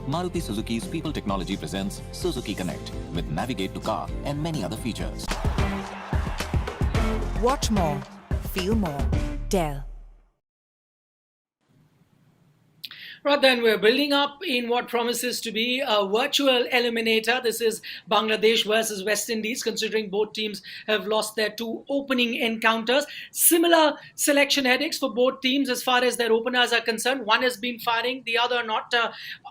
Maruti Suzuki's People Technology presents Suzuki Connect with Navigate to Car and many other features. Watch more, feel more. Dell. Right then, we're building up in what promises to be a virtual eliminator. This is Bangladesh versus West Indies, considering both teams have lost their two opening encounters. Similar selection headaches for both teams as far as their openers are concerned. One has been firing, the other not.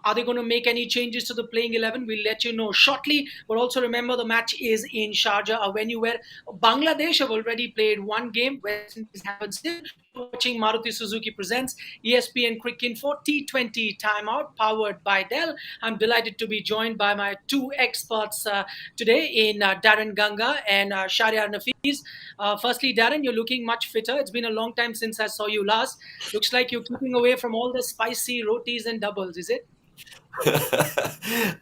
Are they going to make any changes to the playing 11? We'll let you know shortly. But also remember, the match is in Sharjah, a venue where Bangladesh have already played one game. West Indies haven't still. Watching Maruti Suzuki presents ESPN Cricket for T20 Timeout, powered by Dell. I'm delighted to be joined by my two experts today in Daren Ganga and Shahriar Nafees. Firstly, Daren, you're looking much fitter. It's been a long time since I saw you last. Looks like you're keeping away from all the spicy rotis and doubles, is it?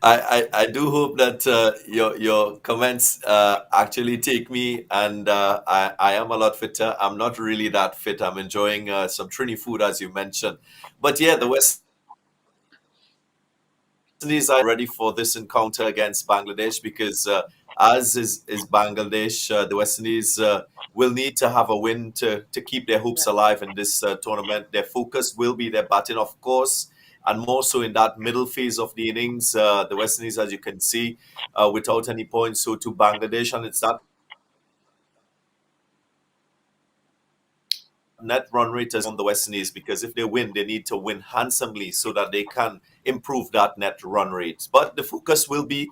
I do hope that your comments actually take me, and I am a lot fitter. I'm not really that fit. I'm enjoying some Trini food, as you mentioned. But yeah, the West Indies are ready for this encounter against Bangladesh because, as is Bangladesh, the West Indies will need to have a win to keep their hopes alive in this tournament. Their focus will be their batting, of course, and more so in that middle phase of the innings. The West Indies, as you can see, without any points, so to Bangladesh, and it's that net run rate is on the West Indies, because if they win, they need to win handsomely so that they can improve that net run rate. But the focus will be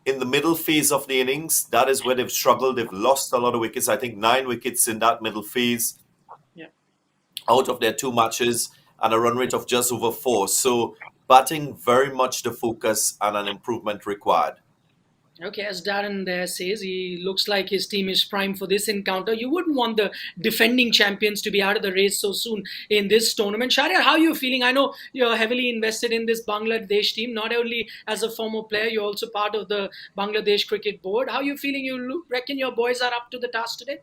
in the middle phase of the innings. That is where they've struggled. They've lost a lot of wickets. I think 9 wickets in that middle phase out of their 2 matches, and a run rate of just over 4. So batting very much the focus and an improvement required. Okay, as Darren there says, he looks like his team is primed for this encounter. You wouldn't want the defending champions to be out of the race so soon in this tournament. Shahriar, how are you feeling? I know you're heavily invested in this Bangladesh team, not only as a former player, you're also part of the Bangladesh Cricket Board. How are you feeling? You reckon your boys are up to the task today?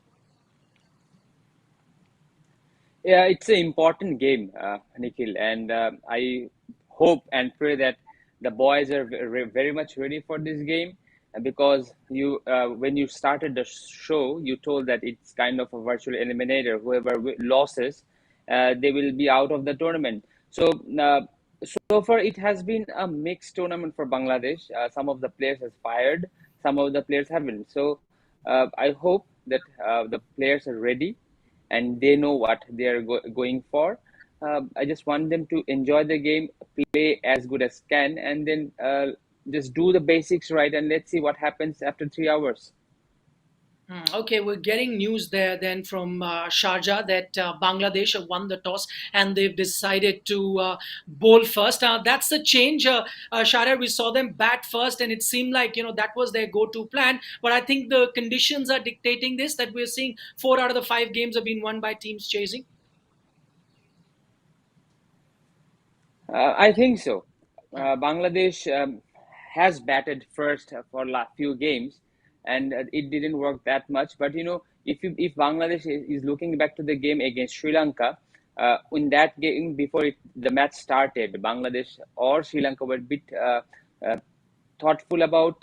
Yeah, it's an important game, Nikhil, and I hope and pray that the boys are very much ready for this game. Because when you started the show, you told that it's kind of a virtual eliminator. Whoever loses, they will be out of the tournament. So far it has been a mixed tournament for Bangladesh. Some of the players has fired, some of the players haven't. So I hope that the players are ready and they know what they are going for. I just want them to enjoy the game, play as good as can, and then just do the basics right, and let's see what happens after 3 hours. Okay, we're getting news there then from Sharjah that Bangladesh have won the toss and they've decided to bowl first. That's a change. Shahriar, we saw them bat first and it seemed like, that was their go-to plan. But I think the conditions are dictating this, that we're seeing 4 out of the 5 games have been won by teams chasing. I think so. Bangladesh has batted first for last few games, and it didn't work that much. But if Bangladesh is looking back to the game against Sri Lanka, in that game before the match started, Bangladesh or Sri Lanka were a bit thoughtful about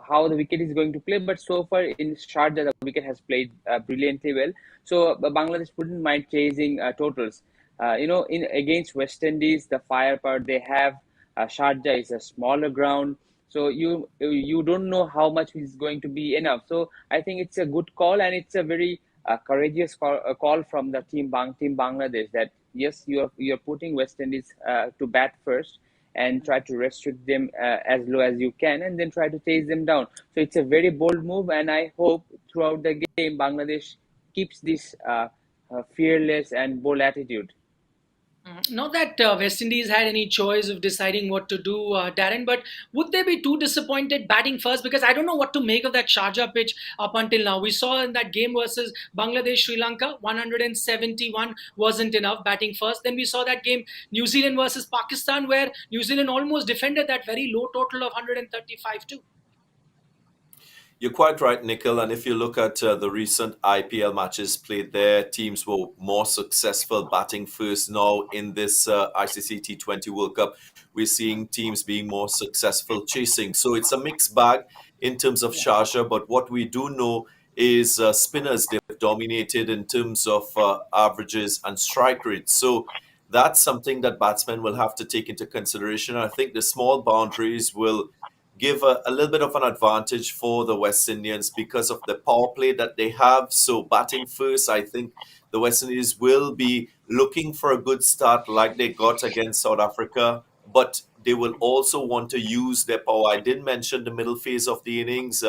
how the wicket is going to play. But so far in Sharjah, the wicket has played brilliantly well. So Bangladesh wouldn't mind chasing totals. In against West Indies, the firepower they have. Sharjah is a smaller ground, so you don't know how much is going to be enough. So I think it's a good call, and it's a very courageous call from the team Bangladesh, that yes, you're putting West Indies to bat first and try to restrict them as low as you can, and then try to chase them down. So it's a very bold move, and I hope throughout the game Bangladesh keeps this fearless and bold attitude. Not that West Indies had any choice of deciding what to do, Darren, but would they be too disappointed batting first? Because I don't know what to make of that Sharjah pitch up until now. We saw in that game versus Bangladesh, Sri Lanka, 171 wasn't enough batting first. Then we saw that game, New Zealand versus Pakistan, where New Zealand almost defended that very low total of 135 too. You're quite right, Nikhil. And if you look at the recent IPL matches played there, teams were more successful batting first now in this ICC T20 World Cup. we're seeing teams being more successful chasing. So it's a mixed bag in terms of Sharjah, but what we do know is spinners, they've dominated in terms of averages and strike rates. So that's something that batsmen will have to take into consideration. I think the small boundaries will give a little bit of an advantage for the West Indians because of the power play that they have. So batting first, I think the West Indies will be looking for a good start like they got against South Africa, but they will also want to use their power. I did mention the middle phase of the innings.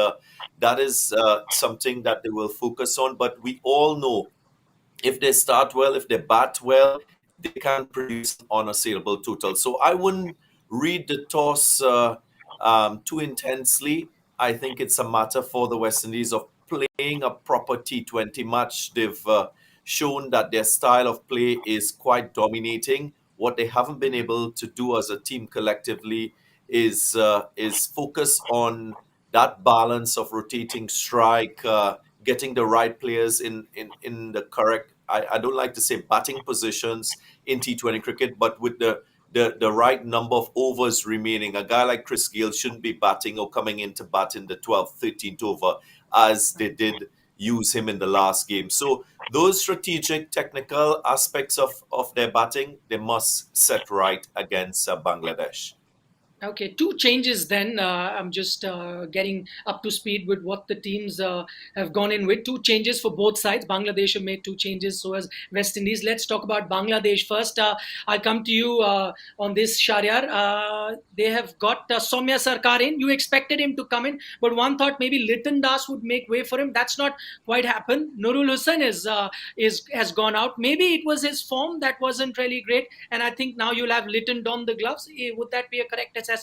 That is something that they will focus on, but we all know if they start well, if they bat well, they can produce an unassailable total. So I wouldn't read the toss too intensely. I think it's a matter for the West Indies of playing a proper T20 match. They've shown that their style of play is quite dominating. What they haven't been able to do as a team collectively is focus on that balance of rotating strike, getting the right players in the correct. I don't like to say batting positions in T20 cricket, but with the right number of overs remaining. A guy like Chris Gayle shouldn't be batting or coming in to bat in the 12th, 13th over as they did use him in the last game. So those strategic, technical aspects of their batting, they must set right against Bangladesh. Okay, two changes then. I'm just getting up to speed with what the teams have gone in with. Two changes for both sides. Bangladesh have made two changes, so has West Indies. Let's talk about Bangladesh first. I'll come to you on this, Shahriar. They have got Soumya Sarkar in. You expected him to come in, but one thought maybe Liton Das would make way for him. That's not quite happened. Nurul Hussain has gone out. Maybe it was his form that wasn't really great, and I think now you'll have Liton don the gloves. Would that be a correct assessment?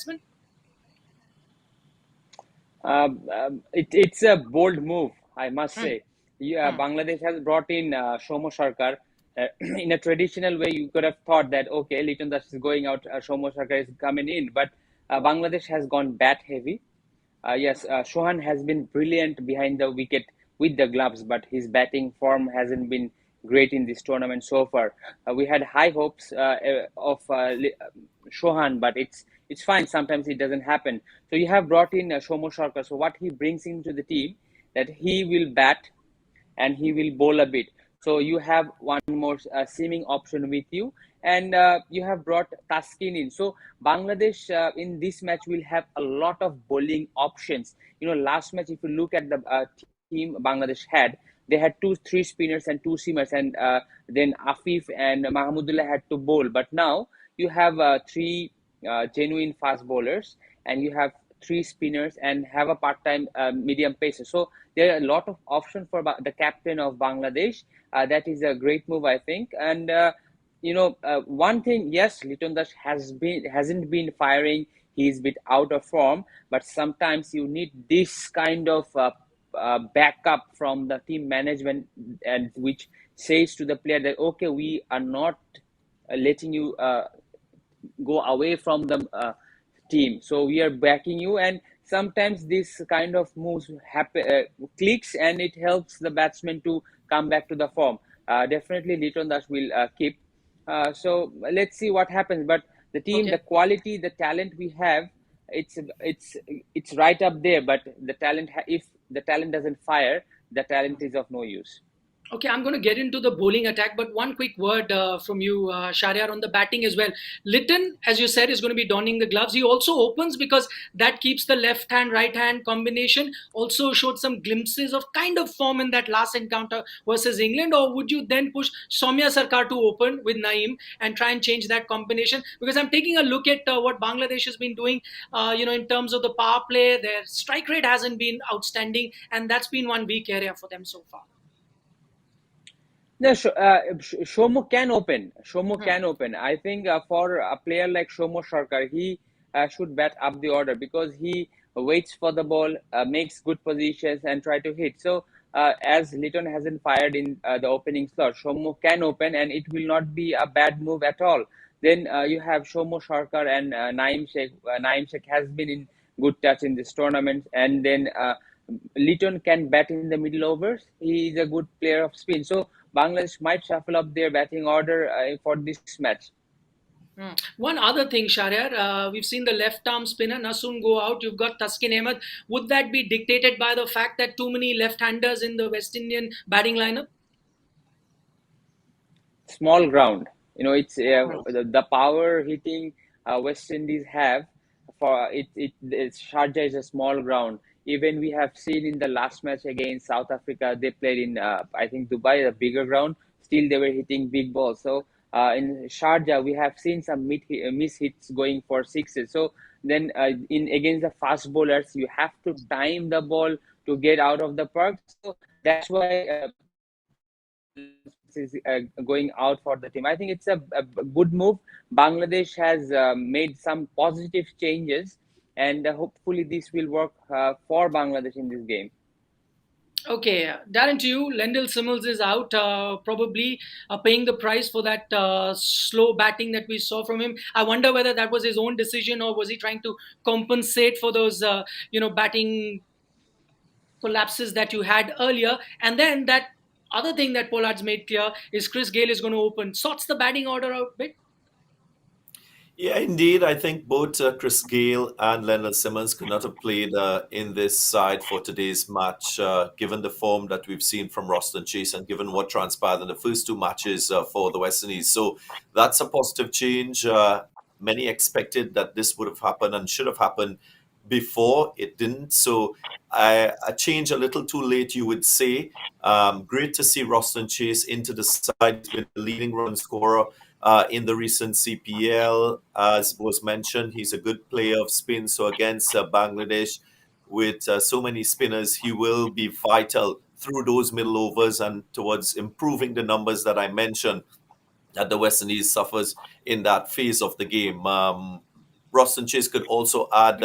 It's a bold move, I must say. Bangladesh has brought in Soumya Sarkar. In a traditional way, you could have thought that, okay, Liton Das is going out, Soumya Sarkar is coming in. But Bangladesh has gone bat heavy. Yes, Sohan has been brilliant behind the wicket with the gloves, but his batting form hasn't been great in this tournament so far. We had high hopes of Sohan, but it's fine. Sometimes it doesn't happen. So you have brought in Soumya Sarkar. So what he brings into the team, that he will bat and he will bowl a bit. So you have one more seaming option with you, and you have brought Taskin in. So Bangladesh in this match will have a lot of bowling options. Last match, if you look at the team Bangladesh had, they had 3 spinners and 2 seamers, and then Afif and Mahmudullah had to bowl. But now you have 3 genuine fast bowlers, and you have 3 spinners and have a part-time medium pacer. So there are a lot of options for the captain of Bangladesh. That is a great move, I think. And one thing, yes, Liton Das hasn't been firing. He's a bit out of form, but sometimes you need this kind of backup from the team management, and which says to the player that, okay, we are not letting you go away from the team, so we are backing you. And sometimes this kind of moves clicks, and it helps the batsman to come back to the form. Definitely Liton Das will keep. So let's see what happens. But the team, the quality, the talent we have, it's right up there. But the talent, if the talent doesn't fire, the talent is of no use. Okay, I'm going to get into the bowling attack, but one quick word from you, Shahriar, on the batting as well. Liton, as you said, is going to be donning the gloves. He also opens because that keeps the left hand, right hand combination. Also showed some glimpses of kind of form in that last encounter versus England. Or would you then push Soumya Sarkar to open with Naeem and try and change that combination? Because I'm taking a look at what Bangladesh has been doing, in terms of the power play. Their strike rate hasn't been outstanding, and that's been one weak area for them so far. No, Soumya can open. Can open. I think for a player like Soumya Sarkar, he should bat up the order, because he waits for the ball, makes good positions, and try to hit. So as Liton hasn't fired in the opening slot, Soumya can open, and it will not be a bad move at all. Then you have Soumya Sarkar and Naeem Sheikh. Naeem Sheikh has been in good touch in this tournament, and then Liton can bat in the middle overs. He is a good player of spin. So Bangladesh might shuffle up their batting order for this match. One other thing, Shahriar, we've seen the left arm spinner Nasun go out. You've got Taskin Ahmed. Would that be dictated by the fact that too many left-handers in the West Indian batting lineup? Small ground. It's Oh. the power hitting West Indies have for it's Sharjah is a small ground. Even we have seen in the last match against South Africa, they played in I think Dubai, a bigger ground. Still, they were hitting big balls. So in Sharjah, we have seen some miss hits going for sixes. So then in against the fast bowlers, you have to time the ball to get out of the park. So that's why. Is going out for the team. I think it's a good move. Bangladesh has made some positive changes, and hopefully this will work for Bangladesh in this game. Okay, Darren, to you, Lendl Simmons is out, probably paying the price for that slow batting that we saw from him. I wonder whether that was his own decision or was he trying to compensate for those, batting collapses that you had earlier. And then that other thing that Pollard's made clear is Chris Gale is going to open, sorts the batting order out a bit. Yeah, indeed. I think both Chris Gale and Leonard Simmons could not have played in this side for today's match, given the form that we've seen from Roston Chase and given what transpired in the first two matches for the West Indies. So that's a positive change. Many expected that this would have happened and should have happened before. It didn't. So a change a little too late, you would say. Great to see Roston Chase into the side. He's been the leading run scorer in the recent CPL. As was mentioned, he's a good player of spin. So against Bangladesh, with so many spinners, he will be vital through those middle overs and towards improving the numbers that I mentioned that the West Indies suffers in that phase of the game. Roston Chase could also add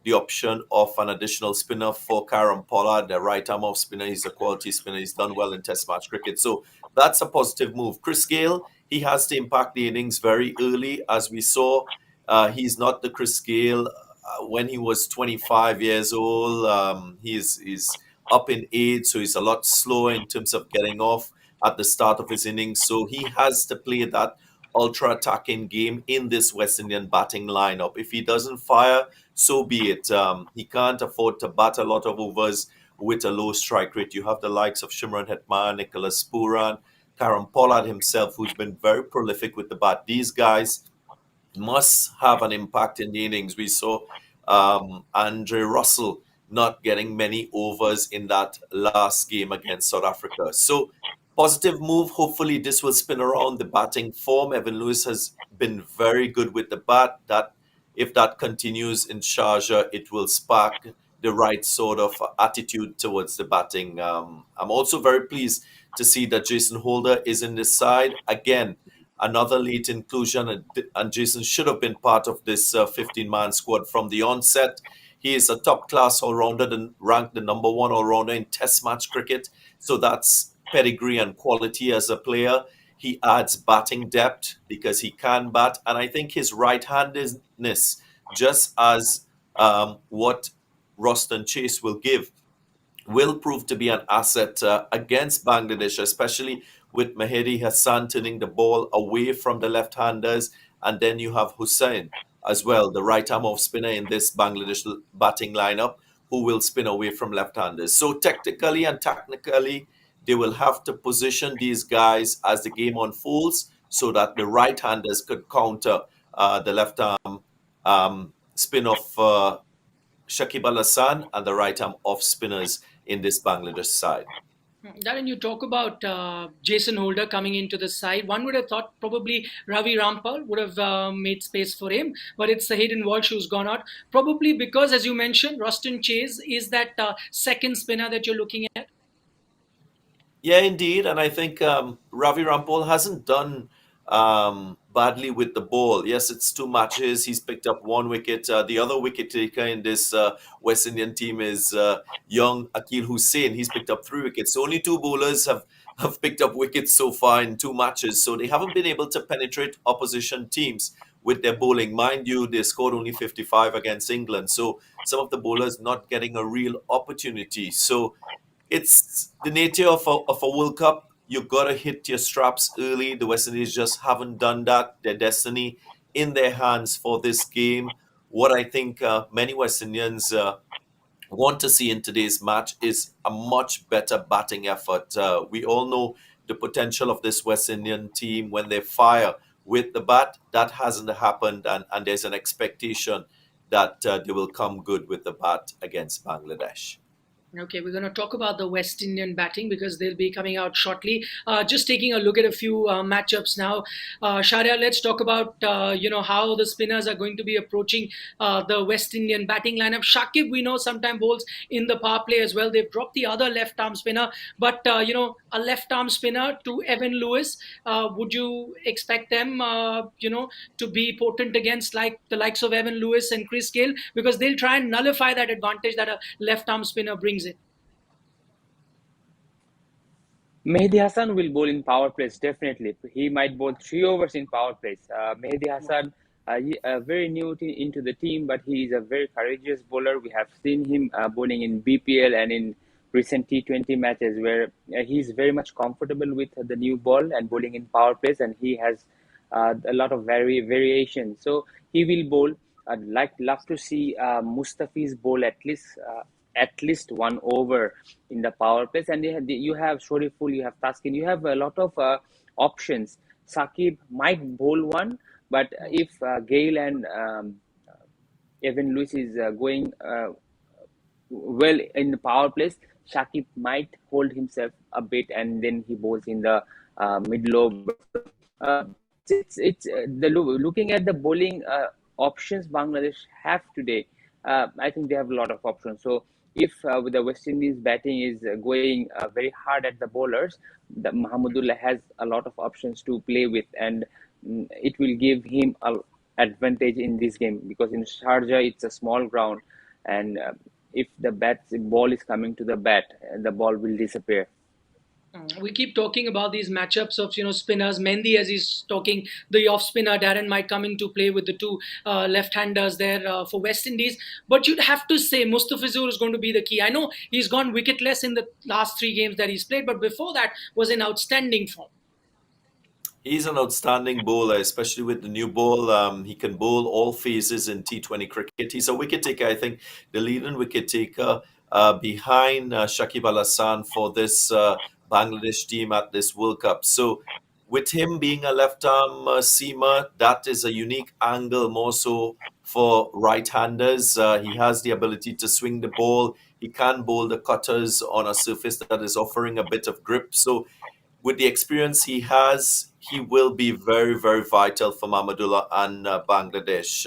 the option of an additional spinner for Karen Pollard, the right arm off spinner. He's a quality spinner. He's done well in Test match cricket. So that's a positive move. Chris Gale, he has to impact the innings very early. As we saw, he's not the Chris Gale when he was 25 years old. He's up in age, so he's a lot slower in terms of getting off at the start of his innings. So he has to play that ultra attacking game in this West Indian batting lineup. If he doesn't fire, so be it. He can't afford to bat a lot of overs with a low strike rate. You have the likes of Shimron Hetman, Nicholas Puran, Karen Pollard himself, who's been very prolific with the bat. These guys must have an impact in the innings. We saw Andre Russell not getting many overs in that last game against South Africa. So positive move. Hopefully this will spin around the batting form. Evan Lewis has been very good with the bat. That if that continues in Sharjah, it will spark the right sort of attitude towards the batting. I'm also very pleased to see that Jason Holder is in this side. Again, another late inclusion, and Jason should have been part of this 15-man squad from the onset. He is a top-class all-rounder and ranked the number one all-rounder in Test match cricket. So that's pedigree and quality as a player. He adds batting depth because he can bat. And I think his right-handedness, just as what Roston Chase will give, will prove to be an asset against Bangladesh, especially with Mehdi Hassan turning the ball away from the left-handers. And then you have Hussain as well, the right-arm off spinner in this Bangladesh batting lineup, who will spin away from left-handers. So technically and technically, they will have to position these guys as the game unfolds so that the right-handers could counter the left-arm spin of Shakib Al Hassan and the right-arm off spinners in this Bangladesh side. Darren, you talk about Jason Holder coming into the side. One would have thought probably Ravi Rampal would have made space for him, but it's the Hayden Walsh who's gone out. Probably because, as you mentioned, Roston Chase is that second spinner that you're looking at. Yeah, indeed. And I think Ravi Rampal hasn't done badly with the ball. Yes, it's two matches. He's picked up one wicket. The other wicket taker in this West Indian team is young Akil Hussain. He's picked up three wickets. So only two bowlers have picked up wickets so far in two matches. So they haven't been able to penetrate opposition teams with their bowling. Mind you, they scored only 55 against England. So some of the bowlers not getting a real opportunity. So it's the nature of a World Cup. You've got to hit your straps early. The West Indies just haven't done that. Their destiny in their hands for this game. What I think many West Indians want to see in today's match is a much better batting effort. We all know the potential of this West Indian team when they fire with the bat. That hasn't happened, and there's an expectation that they will come good with the bat against Bangladesh. Okay, we're going to talk about the West Indian batting because they'll be coming out shortly. Just taking a look at a few matchups now. Shahriar, let's talk about how the spinners are going to be approaching the West Indian batting lineup. Shakib, we know, sometimes bowls in the power play as well. They've dropped the other left arm spinner, but a left arm spinner to Evan Lewis. Would you expect them, to be potent against like the likes of Evan Lewis and Chris Gale, because they'll try and nullify that advantage that a left arm spinner brings in? Mehdi Hassan will bowl in power plays, definitely. He might bowl 3 overs in power plays. Mehdi Hassan, very new into the team, but he is a very courageous bowler. We have seen him bowling in BPL and in recent T20 matches where he's very much comfortable with the new ball and bowling in power plays, and he has a lot of variation. So he will bowl. I'd love to see Mustafiz bowl at least 1 over in the power plays. And you have Shoriful, you have Taskin, you have a lot of options. Sakib might bowl one, but if Gale and Evan Lewis is going well in the power plays, Shakib might hold himself a bit and then he bowls in the middle over. Looking at the bowling options Bangladesh have today. I think they have a lot of options. So if with the West Indies batting is going very hard at the bowlers, the Mahmudullah has a lot of options to play with, and it will give him an advantage in this game, because in Sharjah it's a small ground, and if the ball is coming to the bat, the ball will disappear. We keep talking about these matchups of spinners. Mendy, as he's talking, the off spinner Daren might come into play with the two left-handers there for West Indies. But you'd have to say Mustafizur is going to be the key. I know he's gone wicketless in the last 3 games that he's played, but before that was in outstanding form. He's an outstanding bowler, especially with the new ball. He can bowl all phases in T20 cricket. He's a wicket taker, I think, the leading wicket taker behind Shakib Al Hassan for this Bangladesh team at this World Cup. So with him being a left-arm seamer, that is a unique angle more so for right-handers. He has the ability to swing the ball. He can bowl the cutters on a surface that is offering a bit of grip. So with the experience he has, he will be very, very vital for Mahmudullah and Bangladesh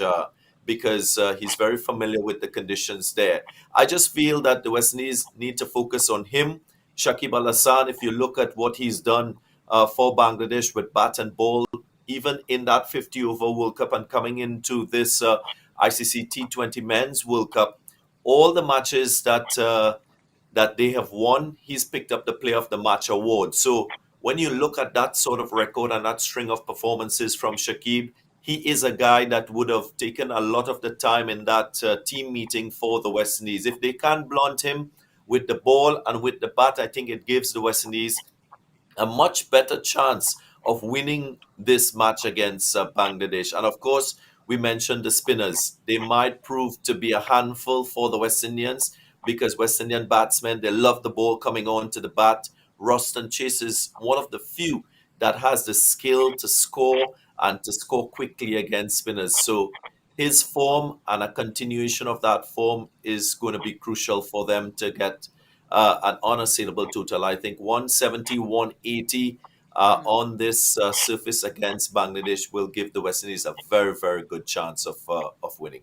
because he's very familiar with the conditions there. I just feel that the West Indies need to focus on him. Shakib Al Hassan, if you look at what he's done for Bangladesh with bat and ball, even in that 50-over World Cup and coming into this ICC T20 Men's World Cup, all the matches that they have won, he's picked up the Player of the Match award. So when you look at that sort of record and that string of performances from Shakib, he is a guy that would have taken a lot of the time in that team meeting for the West Indies. If they can blunt him with the ball and with the bat, I think it gives the West Indies a much better chance of winning this match against Bangladesh. And of course, we mentioned the spinners. They might prove to be a handful for the West Indians because West Indian batsmen, they love the ball coming on to the bat. ROSTON Chase is one of the few that has the skill to score and to score quickly against spinners. So his form and a continuation of that form is going to be crucial for them to get an unassailable total. I think 170, 180 on this surface against Bangladesh will give the West Indies a very, very good chance of winning.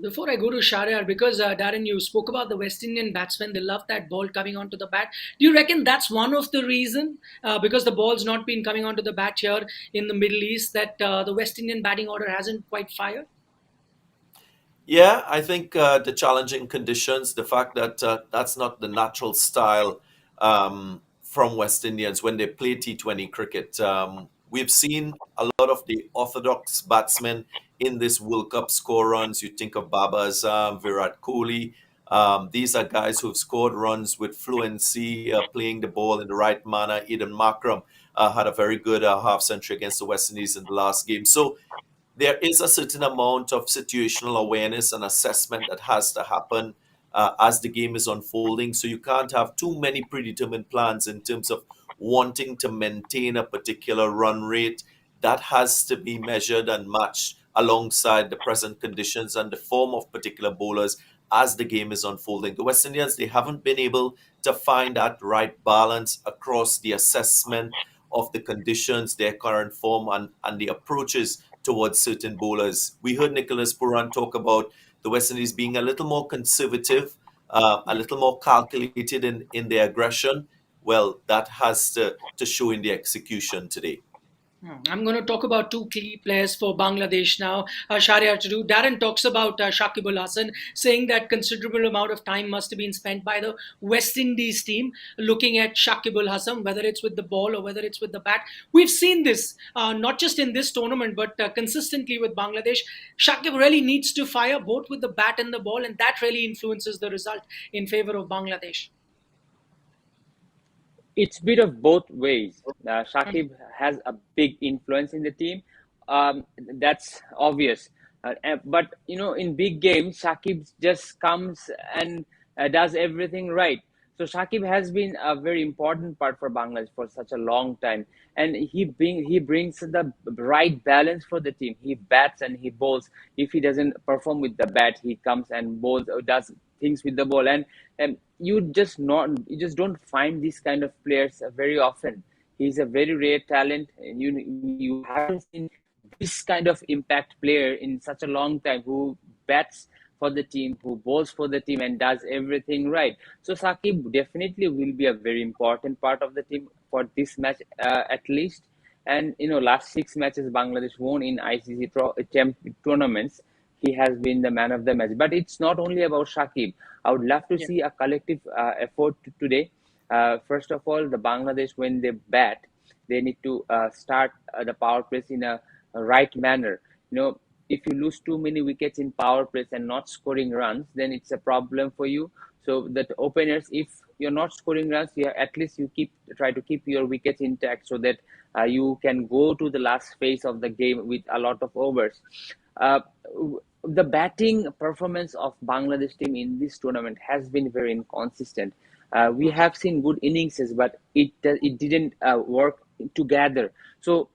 Before I go to Shahriar, because Daren, you spoke about the West Indian batsmen, they love that ball coming onto the bat. Do you reckon that's one of the reason, because the ball's not been coming onto the bat here in the Middle East, that the West Indian batting order hasn't quite fired? Yeah, I think the challenging conditions, the fact that that's not the natural style from West Indians when they play T20 cricket. We've seen a lot of the orthodox batsmen in this World Cup score runs. You think of Baba Azam, Virat Kohli. These are guys who've scored runs with fluency, playing the ball in the right manner. Eden Makram had a very good half century against the West Indies in the last game. So there is a certain amount of situational awareness and assessment that has to happen as the game is unfolding. So you can't have too many predetermined plans in terms of wanting to maintain a particular run rate. That has to be measured and matched alongside the present conditions and the form of particular bowlers as the game is unfolding. The West Indians, they haven't been able to find that right balance across the assessment of the conditions, their current form, and the approaches towards certain bowlers. We heard Nicholas Puran talk about the West Indies being a little more conservative, a little more calculated in their aggression. Well, that has to show in the execution today. I'm going to talk about two key players for Bangladesh now. Shahriar to do. Daren talks about Shakib Al Hasan, saying that considerable amount of time must have been spent by the West Indies team looking at Shakib Al Hasan, whether it's with the ball or whether it's with the bat. We've seen this not just in this tournament, but consistently with Bangladesh. Shakib really needs to fire both with the bat and the ball, and that really influences the result in favor of Bangladesh. It's a bit of both ways. Shakib has a big influence in the team. That's obvious. But in big games, Shakib just comes and does everything right. So Shakib has been a very important part for Bangladesh for such a long time, and he brings the right balance for the team. He bats and he bowls. If he doesn't perform with the bat, he comes and bowls, does things with the ball, and you just don't find these kind of players very often. He's a very rare talent, and you haven't seen this kind of impact player in such a long time, who bats for the team, who bowls for the team, and does everything right. So Shakib definitely will be a very important part of the team for this match, at least. And last 6 matches Bangladesh won in ICC tournaments. He has been the man of the match. But it's not only about Shakib. I would love to see a collective effort today. First of all, the Bangladesh, when they bat, they need to start the power plays in a right manner. If you lose too many wickets in power plays and not scoring runs, then it's a problem for you. So that openers, if you're not scoring runs, at least you try to keep your wickets intact, so that you can go to the last phase of the game with a lot of overs. The batting performance of Bangladesh team in this tournament has been very inconsistent. We have seen good innings, but it didn't work together. So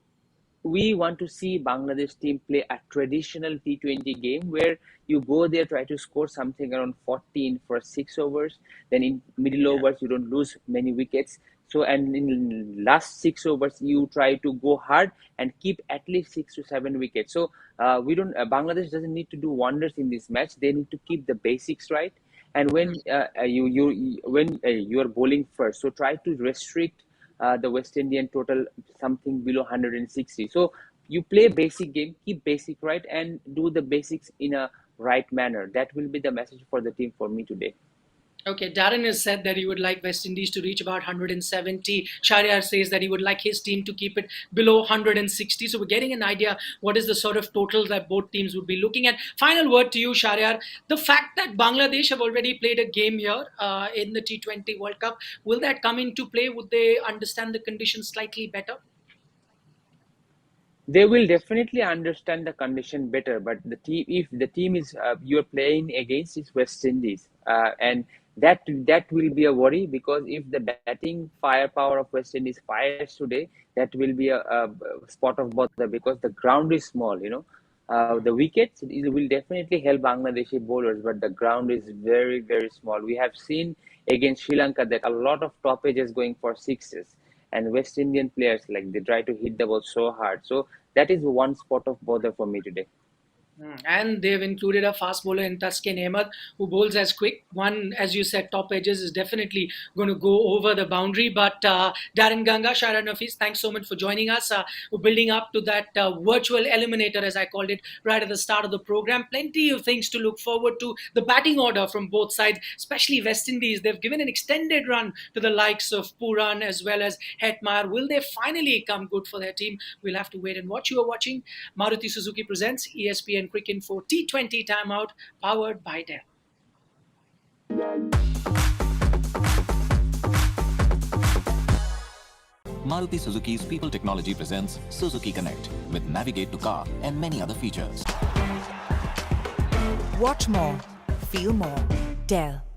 we want to see Bangladesh team play a traditional T20 game, where you go there, try to score something around 14 for 6 overs. Then in middle overs, you don't lose many wickets. So, and in last 6 overs, you try to go hard and keep at least 6 to 7 wickets. So Bangladesh doesn't need to do wonders in this match. They need to keep the basics right. And when you are bowling first, so try to restrict the West Indian total something below 160. So you play basic game, keep basic right, and do the basics in a right manner. That will be the message for the team for me today. Okay, Daren has said that he would like West Indies to reach about 170. Shahriar says that he would like his team to keep it below 160. So we're getting an idea what is the sort of total that both teams would be looking at. Final word to you, Shahriar. The fact that Bangladesh have already played a game here in the T20 World Cup, will that come into play? Would they understand the conditions slightly better? They will definitely understand the condition better, but if the team is you're playing against is West Indies, and that will be a worry, because if the batting firepower of West Indies fires today, that will be a spot of bother, because the ground is small. The wickets, it will definitely help Bangladeshi bowlers, but the ground is very, very small. We have seen against Sri Lanka that a lot of top edges going for sixes, and West Indian players, they try to hit the ball so hard. So that is one spot of bother for me today. And they've included a fast bowler in Taskin Ahmed, who bowls as quick. One, as you said, top edges is definitely going to go over the boundary. But Daren, Ganga, Shahriar, Nafees, thanks so much for joining us. We're building up to that virtual eliminator, as I called it, right at the start of the program. Plenty of things to look forward to. The batting order from both sides, especially West Indies, they've given an extended run to the likes of Puran as well as Hetmeyer. Will they finally come good for their team? We'll have to wait and watch. You are watching Maruti Suzuki Presents ESPN Quick Info T20 Timeout, powered by Dell. Maruti Suzuki's People Technology presents Suzuki Connect with Navigate to Car and many other features. Watch more, feel more, Dell.